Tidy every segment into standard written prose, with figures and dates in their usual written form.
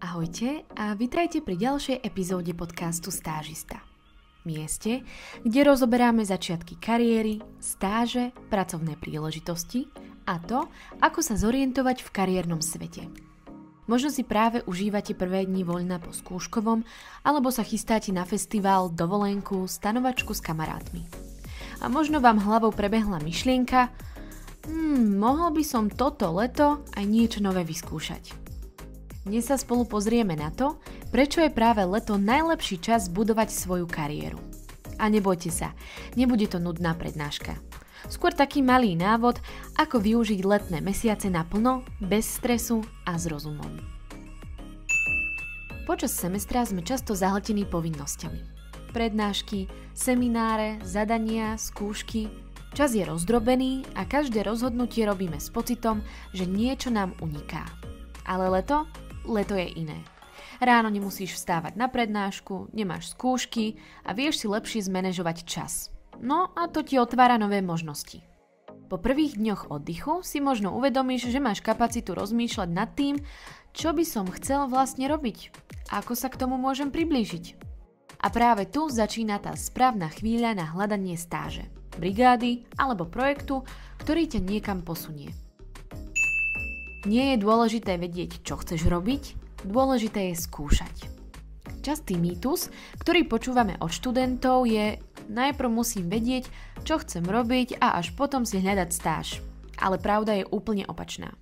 Ahojte a vitajte pri ďalšej epizóde podcastu Stážista. Mieste, kde rozoberáme začiatky kariéry, stáže, pracovné príležitosti a to, ako sa zorientovať v kariérnom svete. Možno si práve užívate prvé dni voľna po skúškovom alebo sa chystáte na festival, dovolenku, stanovačku s kamarátmi. A možno vám hlavou prebehla myšlienka, mohol by som toto leto aj niečo nové vyskúšať. Dnes sa spolu pozrieme na to, prečo je práve leto najlepší čas budovať svoju kariéru. A nebojte sa, nebude to nudná prednáška. Skôr taký malý návod, ako využiť letné mesiace naplno, bez stresu a s rozumom. Počas semestra sme často zahltení povinnosťami. Prednášky, semináre, zadania, skúšky. Čas je rozdrobený a každé rozhodnutie robíme s pocitom, že niečo nám uniká. Ale Leto je iné. Ráno nemusíš vstávať na prednášku, nemáš skúšky a vieš si lepšie zmanéžovať čas. No a to ti otvára nové možnosti. Po prvých dňoch oddychu si možno uvedomíš, že máš kapacitu rozmýšľať nad tým, čo by som chcel vlastne robiť, ako sa k tomu môžem priblížiť. A práve tu začína tá správna chvíľa na hľadanie stáže, brigády alebo projektu, ktorý ťa niekam posunie. Nie je dôležité vedieť, čo chceš robiť, dôležité je skúšať. Častý mýtus, ktorý počúvame od študentov je najprv musím vedieť, čo chcem robiť a až potom si hľadať stáž. Ale pravda je úplne opačná.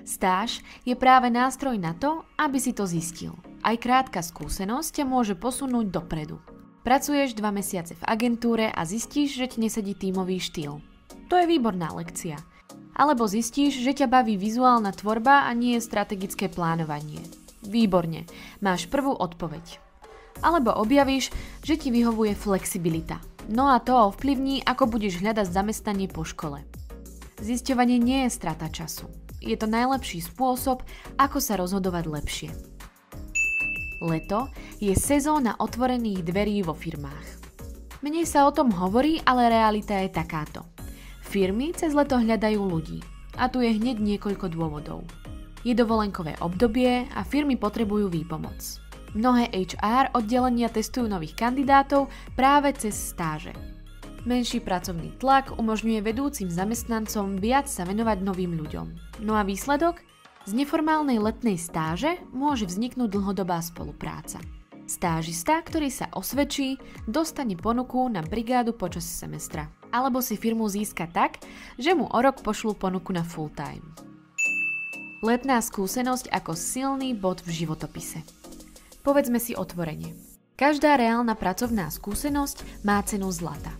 Stáž je práve nástroj na to, aby si to zistil. Aj krátka skúsenosť ťa môže posunúť dopredu. Pracuješ 2 mesiace v agentúre a zistíš, že ti nesedí tímový štýl. To je výborná lekcia. Alebo zistíš, že ťa baví vizuálna tvorba a nie strategické plánovanie. Výborne, máš prvú odpoveď. Alebo objavíš, že ti vyhovuje flexibilita. No a to ovplyvní, ako budeš hľadať zamestnanie po škole. Zisťovanie nie je strata času. Je to najlepší spôsob, ako sa rozhodovať lepšie. Leto je sezóna otvorených dverí vo firmách. Menej sa o tom hovorí, ale realita je takáto. Firmy cez leto hľadajú ľudí. A tu je hneď niekoľko dôvodov. Je dovolenkové obdobie a firmy potrebujú výpomoc. Mnohé HR oddelenia testujú nových kandidátov práve cez stáže. Menší pracovný tlak umožňuje vedúcim zamestnancom viac sa venovať novým ľuďom. No a výsledok? Z neformálnej letnej stáže môže vzniknúť dlhodobá spolupráca. Stážista, ktorý sa osvedčí, dostane ponuku na brigádu počas semestra. Alebo si firmu získa tak, že mu o rok pošlú ponuku na full time. Letná skúsenosť ako silný bod v životopise. Povedzme si otvorene. Každá reálna pracovná skúsenosť má cenu zlata.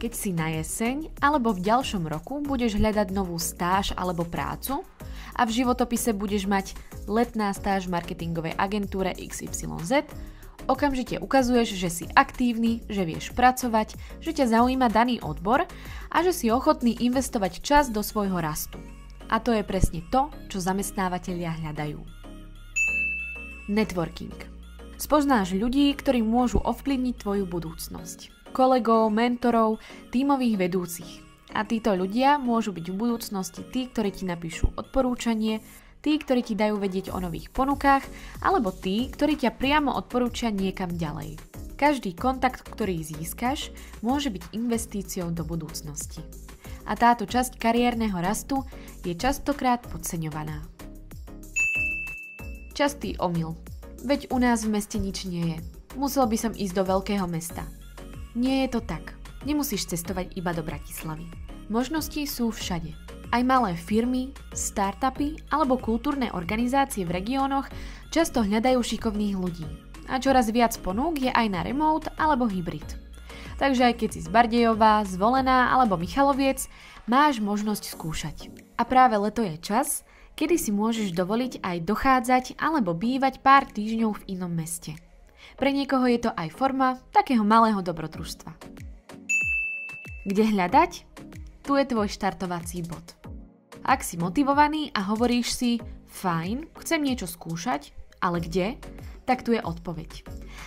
Keď si na jeseň alebo v ďalšom roku budeš hľadať novú stáž alebo prácu a v životopise budeš mať letná stáž v marketingovej agentúre XYZ, okamžite ukazuješ, že si aktívny, že vieš pracovať, že ťa zaujíma daný odbor a že si ochotný investovať čas do svojho rastu. A to je presne to, čo zamestnávatelia hľadajú. Networking. Spoznáš ľudí, ktorí môžu ovplyvniť tvoju budúcnosť. Kolegov, mentorov, tímových vedúcich. A títo ľudia môžu byť v budúcnosti tí, ktorí ti napíšu odporúčanie, tí, ktorí ti dajú vedieť o nových ponukách, alebo tí, ktorí ťa priamo odporúčia niekam ďalej. Každý kontakt, ktorý získaš, môže byť investíciou do budúcnosti. A táto časť kariérneho rastu je častokrát podceňovaná. Častý omyl. Veď u nás v meste nič nie je. Musel by som ísť do veľkého mesta. Nie je to tak. Nemusíš cestovať iba do Bratislavy. Možnosti sú všade. Aj malé firmy, startupy alebo kultúrne organizácie v regiónoch často hľadajú šikovných ľudí. A čoraz viac ponúk je aj na remote alebo hybrid. Takže aj keď si z Bardejova, Zvolená alebo Michaloviec, máš možnosť skúšať. A práve leto je čas, kedy si môžeš dovoliť aj dochádzať alebo bývať pár týždňov v inom meste. Pre niekoho je to aj forma takého malého dobrodružstva. Kde hľadať? Tu je tvoj štartovací bod. Ak si motivovaný a hovoríš si, fajn, chcem niečo skúšať, ale kde? Tak tu je odpoveď.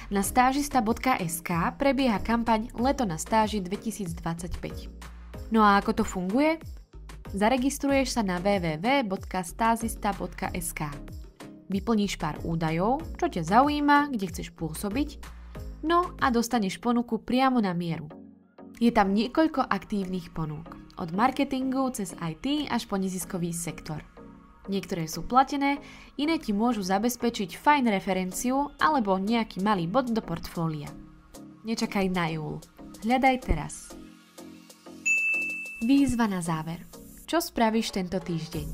Na stážista.sk prebieha kampaň Leto na stáži 2025. No a ako to funguje? Zaregistruješ sa na www.stazista.sk. Vyplníš pár údajov, čo ťa zaujíma, kde chceš pôsobiť, no a dostaneš ponuku priamo na mieru. Je tam niekoľko aktívnych ponúk, od marketingu cez IT až po neziskový sektor. Niektoré sú platené, iné ti môžu zabezpečiť fajn referenciu alebo nejaký malý bod do portfólia. Nečakaj na júl. Hľadaj teraz. Výzva na záver. Čo spravíš tento týždeň?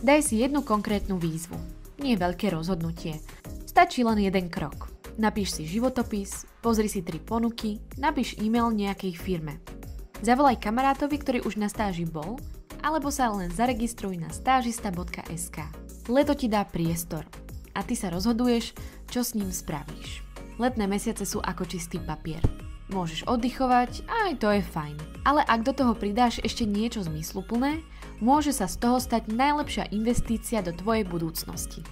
Daj si jednu konkrétnu výzvu. Nie veľké rozhodnutie. Stačí len jeden krok. Napíš si životopis, pozri si 3 ponuky, napíš e-mail nejakej firme. Zavolaj kamarátovi, ktorý už na stáži bol, alebo sa len zaregistruj na stážista.sk. Leto ti dá priestor a ty sa rozhoduješ, čo s ním spravíš. Letné mesiace sú ako čistý papier. Môžeš oddychovať, aj to je fajn. Ale ak do toho pridáš ešte niečo zmysluplné, môže sa z toho stať najlepšia investícia do tvojej budúcnosti.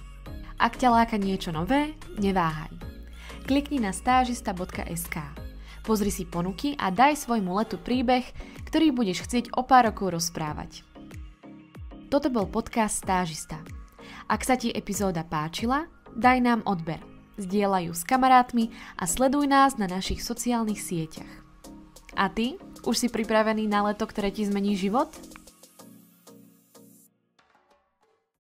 Ak ťa láka niečo nové, neváhaj. Klikni na stážista.sk. Pozri si ponuky a daj svojmu letu príbeh, ktorý budeš chcieť o pár rokov rozprávať. Toto bol podcast Stážista. Ak sa ti epizóda páčila, daj nám odber. Zdieľaj ju s kamarátmi a sleduj nás na našich sociálnych sieťach. A ty? Už si pripravený na leto, ktoré ti zmení život?